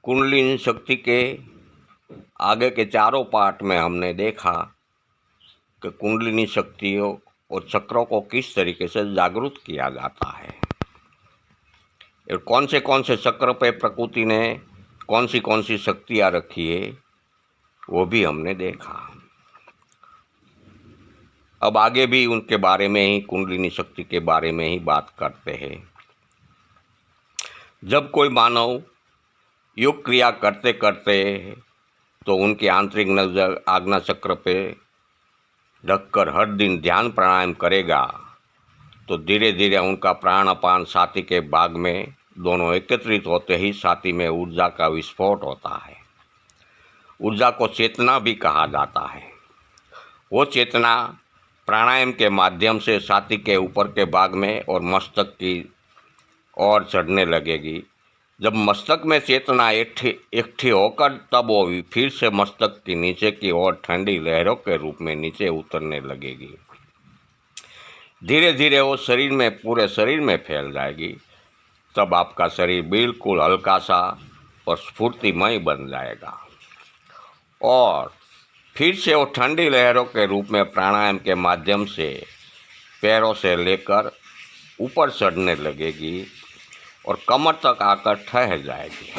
कुंडलिनी शक्ति के आगे के चारों पार्ट में हमने देखा कि कुंडलिनी शक्तियों और चक्रों को किस तरीके से जागरूक किया जाता है और कौन से चक्र पे प्रकृति ने कौन सी शक्तियाँ रखी है वो भी हमने देखा। अब आगे भी उनके बारे में ही, कुंडलिनी शक्ति के बारे में ही बात करते हैं। जब कोई मानव योग क्रिया करते करते तो उनके आंतरिक नजर आज्ञा चक्र पे ढककर हर दिन ध्यान प्राणायाम करेगा तो धीरे धीरे उनका प्राण अपान छाती के भाग में दोनों एकत्रित होते ही छाती में ऊर्जा का विस्फोट होता है। ऊर्जा को चेतना भी कहा जाता है। वो चेतना प्राणायाम के माध्यम से छाती के ऊपर के भाग में और मस्तक की ओर चढ़ने लगेगी। जब मस्तक में चेतना इकट्ठी होकर तब वो फिर से मस्तक की नीचे की ओर ठंडी लहरों के रूप में नीचे उतरने लगेगी। धीरे धीरे वो शरीर में, पूरे शरीर में फैल जाएगी। तब आपका शरीर बिल्कुल हल्का सा और स्फूर्तिमय बन जाएगा और फिर से वो ठंडी लहरों के रूप में प्राणायाम के माध्यम से पैरों से लेकर ऊपर चढ़ने लगेगी और कमर तक आकर ठहर जाएगी।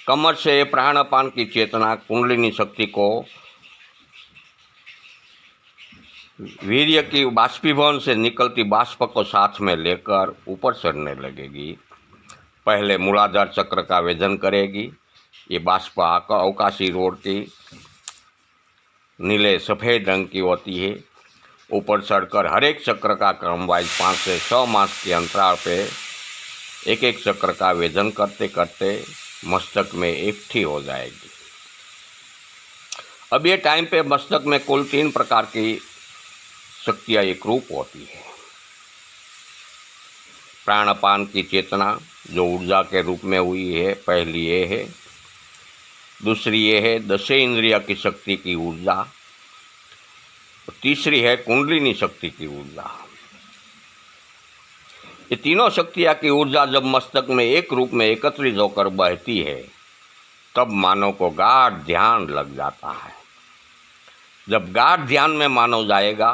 कमर से प्राणापान की चेतना कुंडलिनी शक्ति को वीर्य की बाष्पीभवन से निकलती बाष्प को साथ में लेकर ऊपर चढ़ने लगेगी। पहले मूलाधार चक्र का वेधन करेगी। ये बाष्प अवकाशी रोड की नीले सफ़ेद रंग की होती है। ऊपर चढ़कर हर एक चक्र का क्रम वाइज 5 से 6 मास के अंतराल पे एक एक चक्र का वेधन करते करते मस्तक में इकट्ठी हो जाएगी। अब ये टाइम पे मस्तक में कुल 3 प्रकार की शक्तियाँ एक रूप होती है। प्राणापान की चेतना जो ऊर्जा के रूप में हुई है, पहली ये है। दूसरी ये है दशे इंद्रिय की शक्ति की ऊर्जा। तीसरी है कुंडलिनी शक्ति की ऊर्जा। ये तीनों शक्तियाँ की ऊर्जा जब मस्तक में एक रूप में एकत्रित होकर बहती है तब मानव को गाढ़ ध्यान लग जाता है। जब गाढ़ ध्यान में मानव जाएगा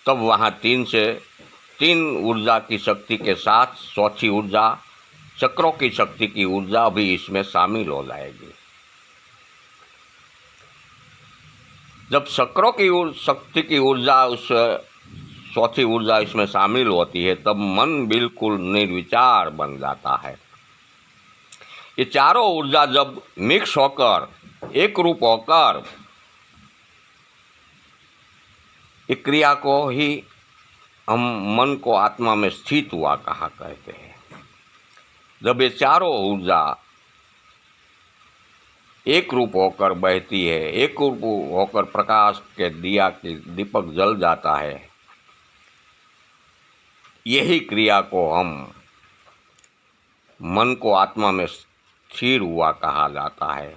तब वहाँ 3 ऊर्जा की शक्ति के साथ चौथी ऊर्जा, चक्रों की शक्ति की ऊर्जा भी इसमें शामिल हो जाएगी। जब चक्रों की शक्ति की ऊर्जा, उस चौथी ऊर्जा इसमें शामिल होती है तब मन बिल्कुल निर्विचार बन जाता है। ये चारों ऊर्जा जब मिक्स होकर एक रूप होकर एक क्रिया को ही हम मन को आत्मा में स्थित हुआ कहा कहते हैं। जब ये चारों ऊर्जा एक रूप होकर बहती है, एक रूप होकर प्रकाश के दिया की दीपक जल जाता है, यही क्रिया को हम मन को आत्मा में स्थिर हुआ कहा जाता है।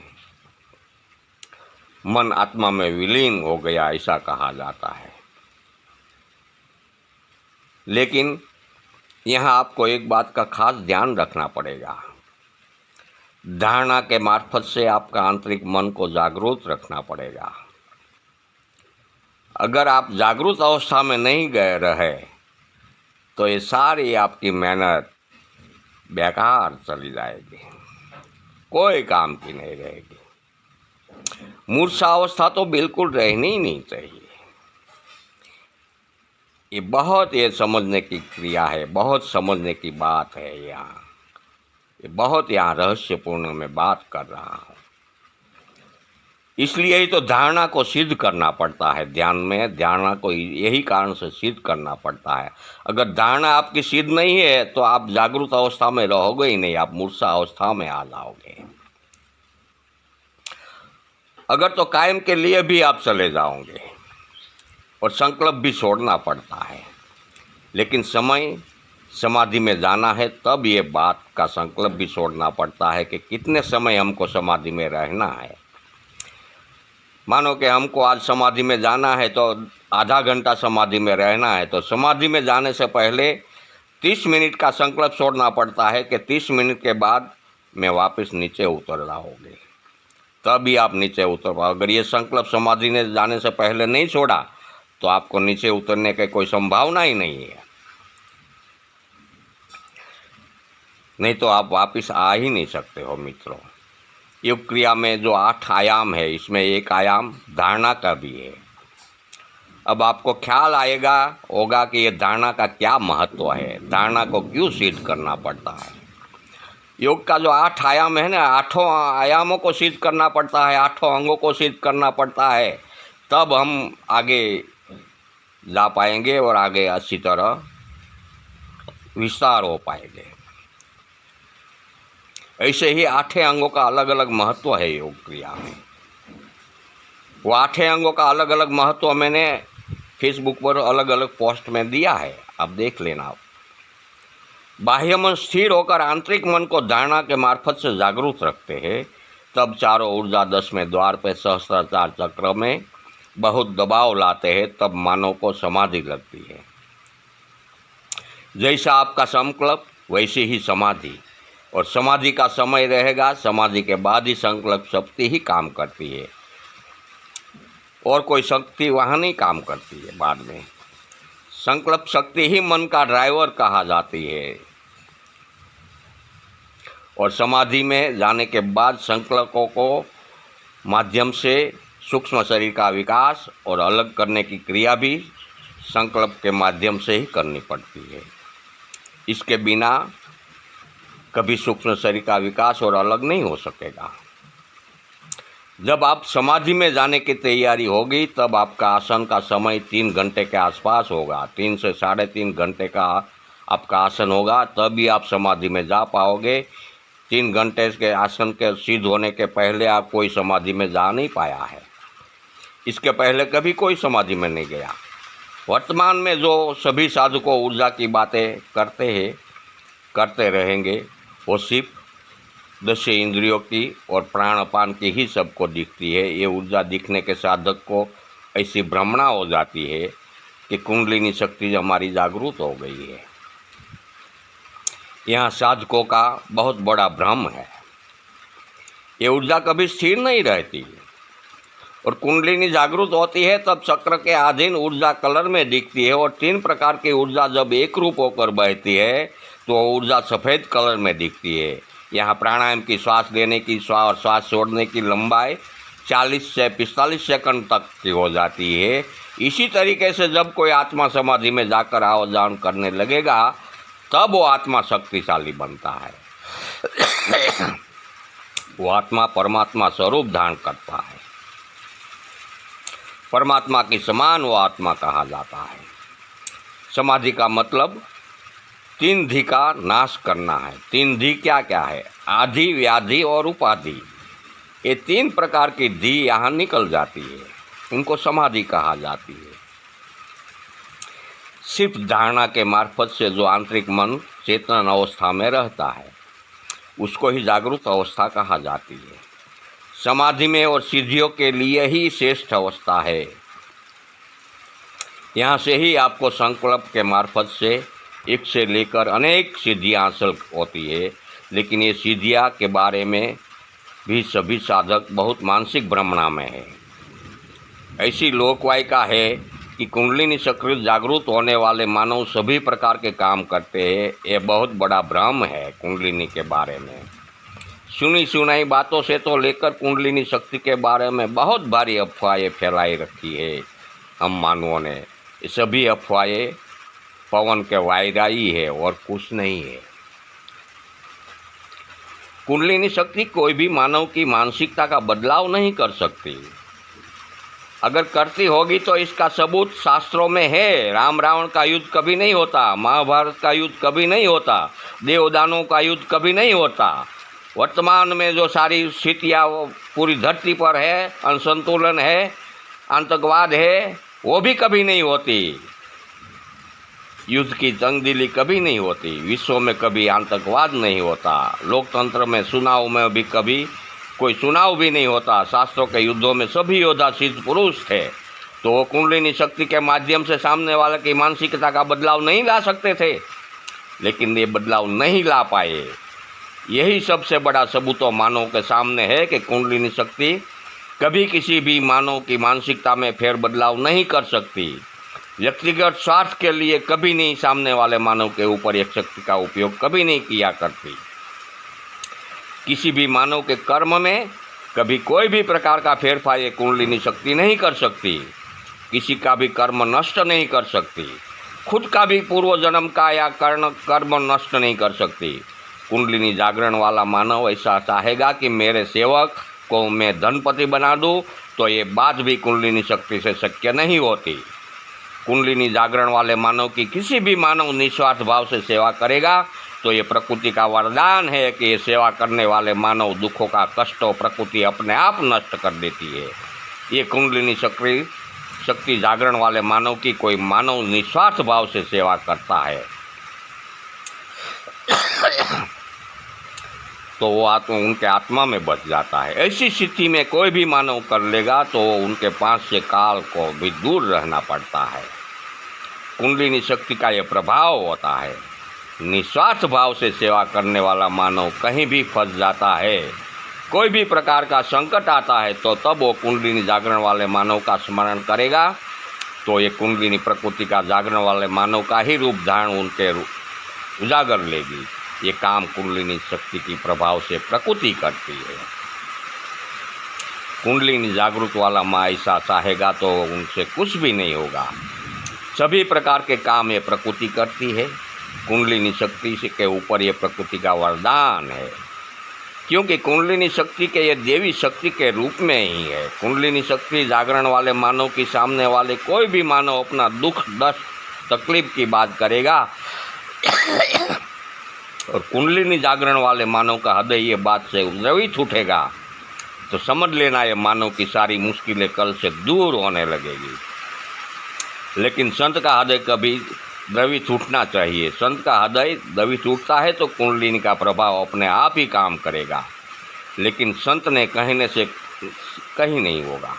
मन आत्मा में विलीन हो गया ऐसा कहा जाता है। लेकिन यहाँ आपको एक बात का खास ध्यान रखना पड़ेगा। धारणा के मार्फत से आपका आंतरिक मन को जागरूक रखना पड़ेगा। अगर आप जागरूक अवस्था में नहीं गए रहे तो ये सारी आपकी मेहनत बेकार चली जाएगी, कोई काम की नहीं रहेगी। मूर्छा अवस्था तो बिल्कुल रहनी ही नहीं चाहिए। ये समझने की क्रिया है, बहुत समझने की बात है। बहुत यहाँ रहस्यपूर्ण में बात कर रहा हूँ। इसलिए ही तो धारणा को सिद्ध करना पड़ता है। ध्यान में धारणा को यही कारण से सिद्ध करना पड़ता है। अगर धारणा आपकी सिद्ध नहीं है तो आप जागरूक अवस्था में रहोगे ही नहीं, आप मूर्छा अवस्था में आ जाओगे। अगर तो कायम के लिए भी आप चले जाओगे और संकल्प भी छोड़ना पड़ता है। लेकिन समय समाधि में जाना है तब ये बात का संकल्प भी छोड़ना पड़ता है कि कितने समय हमको समाधि में रहना है। मानो कि हमको आज समाधि में जाना है तो आधा घंटा समाधि में रहना है, तो समाधि में जाने से पहले 30 मिनट का संकल्प छोड़ना पड़ता है कि 30 मिनट के बाद मैं वापस नीचे उतर जाओगे, तभी आप नीचे उतर पाओ। अगर ये संकल्प समाधि ने जाने से पहले नहीं छोड़ा तो आपको नीचे उतरने की कोई संभावना ही नहीं है, नहीं तो आप वापस आ ही नहीं सकते हो मित्रों। योग क्रिया में जो 8 आयाम है, इसमें एक आयाम धारणा का भी है। अब आपको ख्याल आएगा होगा कि ये धारणा का क्या महत्व है, धारणा को क्यों सिद्ध करना पड़ता है। योग का जो 8 आयाम है ना, 8 आयामों को सिद्ध करना पड़ता है, 8 अंगों को सिद्ध करना पड़ता है, तब हम आगे जा पाएंगे और आगे अच्छी तरह विस्तार हो पाएंगे। ऐसे ही 8 अंगों का अलग अलग महत्व है योग क्रिया में। वो 8 अंगों का अलग अलग महत्व मैंने फेसबुक पर अलग अलग पोस्ट में दिया है, आप देख लेना। बाह्य मन स्थिर होकर आंतरिक मन को धारणा के मार्फत से जागरूक रखते हैं, तब चारों ऊर्जा 10वें द्वार पे सहस्त्रार चक्र में बहुत दबाव लाते हैं, तब मानव को समाधि लगती है। जैसा आपका संकल्प वैसी ही समाधि, और समाधि का समय रहेगा, समाधि के बाद ही संकल्प शक्ति ही काम करती है, और कोई शक्ति वहाँ नहीं काम करती है। बाद में संकल्प शक्ति ही मन का ड्राइवर कहा जाती है, और समाधि में जाने के बाद संकल्पों को माध्यम से सूक्ष्म शरीर का विकास और अलग करने की क्रिया भी संकल्प के माध्यम से ही करनी पड़ती है। इसके बिना कभी सूक्ष्म शरीर का विकास और अलग नहीं हो सकेगा। जब आप समाधि में जाने की तैयारी होगी, तब आपका आसन का समय 3 घंटे के आसपास होगा, 3 से 3.5 घंटे का आपका आसन होगा, तभी आप समाधि में जा पाओगे। 3 घंटे के आसन के सिद्ध होने के पहले आप कोई समाधि में जा नहीं पाया है, इसके पहले कभी कोई समाधि में नहीं गया। वर्तमान में जो सभी साधकों ऊर्जा की बातें करते रहेंगे, वो सिर्फ 10 इंद्रियों की और प्राण अपान की ही सबको दिखती है। ये ऊर्जा दिखने के साधक को ऐसी भ्रमणा हो जाती है कि कुंडलिनी शक्ति हमारी जागरूक हो गई है। यहाँ साधकों का बहुत बड़ा भ्रम है। ये ऊर्जा कभी स्थिर नहीं रहती, और कुंडलिनी जागरूक होती है तब चक्र के अधीन ऊर्जा कलर में दिखती है, और 3 प्रकार की ऊर्जा जब एक रूप होकर बहती है तो ऊर्जा सफ़ेद कलर में दिखती है। यहाँ प्राणायाम की श्वास लेने की और श्वास छोड़ने की लंबाई 40 से 45 सेकंड तक की हो जाती है। इसी तरीके से जब कोई आत्मा समाधि में जाकर आओ जान करने लगेगा, तब वो आत्मा शक्तिशाली बनता है। वो आत्मा परमात्मा स्वरूप धारण करता है, परमात्मा के समान वो आत्मा कहा जाता है। समाधि का मतलब 3 धी का नाश करना है। 3 धी क्या क्या है? आधि, व्याधि और उपाधि। ये 3 प्रकार की धी यहाँ निकल जाती है, उनको समाधि कहा जाती है। सिर्फ धारणा के मार्फत से जो आंतरिक मन चेतन अवस्था में रहता है, उसको ही जागरूक अवस्था कहा जाती है। समाधि में और सिद्धियों के लिए ही श्रेष्ठ अवस्था है। यहाँ से ही आपको संकल्प के मार्फत से एक से लेकर अनेक सिद्धियाँ हासिल होती है, लेकिन ये सिद्धियाँ के बारे में भी सभी साधक बहुत मानसिक भ्रमणा में है। ऐसी लोकवायिका है कि कुंडलिनी सक्रिय जागरूक होने वाले मानव सभी प्रकार के काम करते हैं। ये बहुत बड़ा भ्रम है कुंडलिनी के बारे में। सुनी सुनाई बातों से तो लेकर कुंडलिनी शक्ति के बारे में बहुत भारी अफवाहें फैलाई रखी है हम मानवों ने। ये सभी अफवाहें पवन के वायराई है और कुछ नहीं है। कुंडलिनी शक्ति कोई भी मानव की मानसिकता का बदलाव नहीं कर सकती। अगर करती होगी तो इसका सबूत शास्त्रों में है। राम रावण का युद्ध कभी नहीं होता, महाभारत का युद्ध कभी नहीं होता, देवदानों का युद्ध कभी नहीं होता। वर्तमान में जो सारी स्थितियाँ पूरी धरती पर है, असंतुलन है, आतंकवाद है, वो भी कभी नहीं होती। युद्ध की तंगदिली कभी नहीं होती। विश्व में कभी आतंकवाद नहीं होता। लोकतंत्र में चुनाव में भी कभी कोई चुनाव भी नहीं होता। शास्त्रों के युद्धों में सभी योद्धा सिद्ध पुरुष थे। तो वो कुंडलिनी शक्ति के माध्यम से सामने वाले की मानसिकता का बदलाव नहीं ला सकते थे। लेकिन ये बदलाव नहीं ला पाए। यही सबसे बड़ा सबूत मानव के सामने है कि कुंडलिनी शक्ति कभी किसी भी मानव की मानसिकता में फेर बदलाव नहीं कर सकती। व्यक्तिगत स्वार्थ के लिए कभी नहीं सामने वाले मानव के ऊपर एक शक्ति का उपयोग कभी नहीं किया करती। किसी भी मानव के कर्म में कभी कोई भी प्रकार का फेरफार ये कुंडलिनी शक्ति नहीं कर सकती। किसी का भी कर्म नष्ट नहीं कर सकती। खुद का भी पूर्व जन्म का या कर्म नष्ट नहीं कर सकती। कुंडलिनी जागरण वाला मानव ऐसा चाहेगा कि मेरे सेवक को मैं धनपति बना दूं, तो ये बात भी कुंडलिनी शक्ति से शक्य नहीं होती। कुंडलिनी जागरण वाले मानव की किसी भी मानव निस्वार्थ भाव से सेवा करेगा तो ये प्रकृति का वरदान है कि ये सेवा करने वाले मानव दुखों का कष्टों प्रकृति अपने आप नष्ट कर देती है। ये कुंडलिनी शक्ति जागरण वाले मानव की कोई मानव निस्वार्थ भाव से सेवा करता है तो वो उनके आत्मा में बच जाता है। ऐसी स्थिति में कोई भी मानव कर लेगा तो उनके पास से काल को भी दूर रहना पड़ता है। कुंडलिनी शक्ति का ये प्रभाव होता है। निस्वार्थ भाव से सेवा करने वाला मानव कहीं भी फंस जाता है। कोई भी प्रकार का संकट आता है तो तब वो कुंडलिनी जागरण वाले मानव का स्मरण करेगा तो ये कुंडलिनी प्रकृति का जागरण वाले मानव का ही रूप धारण उनके उजागर लेगी। ये काम कुंडलिनी शक्ति की प्रभाव से प्रकृति करती है। कुंडलिनी जागृत वाला माँ ऐसा चाहेगा तो उनसे कुछ भी नहीं होगा। सभी प्रकार के काम ये प्रकृति करती है। कुंडलिनी शक्ति के ऊपर ये प्रकृति का वरदान है, क्योंकि कुंडलिनी शक्ति के ये देवी शक्ति के रूप में ही है। कुंडलिनी शक्ति जागरण वाले मानव के सामने वाले कोई भी मानव अपना दुख दर्द तकलीफ की बात करेगा और कुंडलिनी जागरण वाले मानव का हृदय ये बात से द्रवित उठेगा तो समझ लेना ये मानव की सारी मुश्किलें कल से दूर होने लगेगी। लेकिन संत का हृदय कभी द्रवित उठना चाहिए। संत का हृदय द्रवित उठता है तो कुंडलिनी का प्रभाव अपने आप ही काम करेगा, लेकिन संत ने कहने से कहीं नहीं होगा।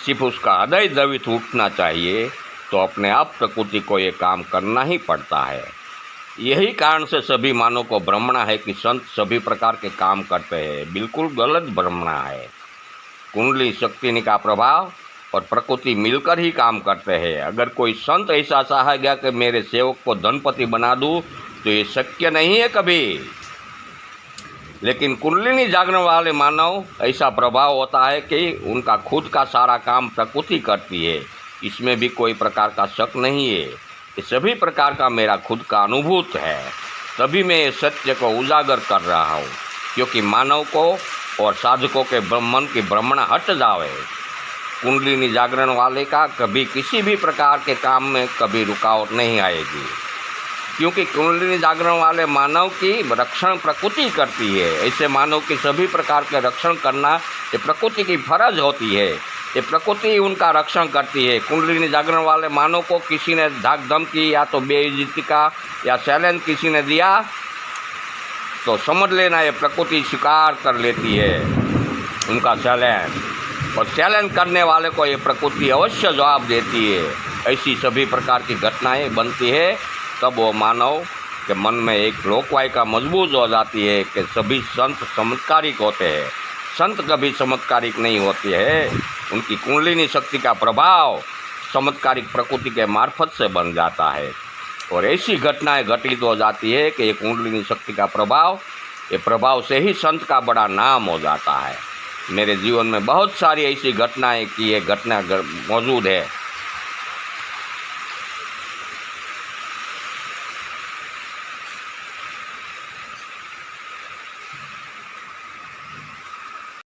सिर्फ उसका हृदय द्रवित उठना चाहिए तो अपने आप प्रकृति को ये काम करना ही पड़ता है। यही कारण से सभी मानव को भ्रमणा है कि संत सभी प्रकार के काम करते हैं। बिल्कुल गलत भ्रमणा है। कुंडली शक्ति का प्रभाव और प्रकृति मिलकर ही काम करते हैं। अगर कोई संत ऐसा चाहेगा कि मेरे सेवक को धनपति बना दूं तो ये शक्य नहीं है कभी। लेकिन कुंडलिनी जागरण वाले मानव ऐसा प्रभाव होता है कि उनका खुद का सारा काम प्रकृति करती है। इसमें भी कोई प्रकार का शक नहीं है। ये सभी प्रकार का मेरा खुद का अनुभूत है, तभी मैं ये सत्य को उजागर कर रहा हूँ, क्योंकि मानव को और साधकों के मन की भ्रमणा हट जावे। कुंडलिनी जागरण वाले का कभी किसी भी प्रकार के काम में कभी रुकावट नहीं आएगी, क्योंकि कुंडलिनी जागरण वाले मानव की रक्षण प्रकृति करती है। ऐसे मानव की सभी प्रकार के रक्षण करना ये प्रकृति की फर्ज होती है। ये प्रकृति उनका रक्षण करती है। कुंडलिनी जागरण वाले मानव को किसी ने धाक धमकी या तो बेइज्जती का या चैलेंज किसी ने दिया तो समझ लेना ये प्रकृति स्वीकार कर लेती है उनका चैलेंज, और चैलेंज करने वाले को ये प्रकृति अवश्य जवाब देती है। ऐसी सभी प्रकार की घटनाएं बनती है, तब वो मानव के मन में एक लोकवायिका मजबूत हो जाती है कि सभी संत चमत्कारिक होते हैं। संत कभी चमत्कारिक नहीं होते हैं। उनकी कुंडलिनी शक्ति का प्रभाव चमत्कारिक प्रकृति के मार्फत से बन जाता है और ऐसी घटनाएं घटित हो जाती है कि ये कुंडलिनी शक्ति का प्रभाव, ये प्रभाव से ही संत का बड़ा नाम हो जाता है। मेरे जीवन में बहुत सारी ऐसी घटनाएं की ये घटना मौजूद है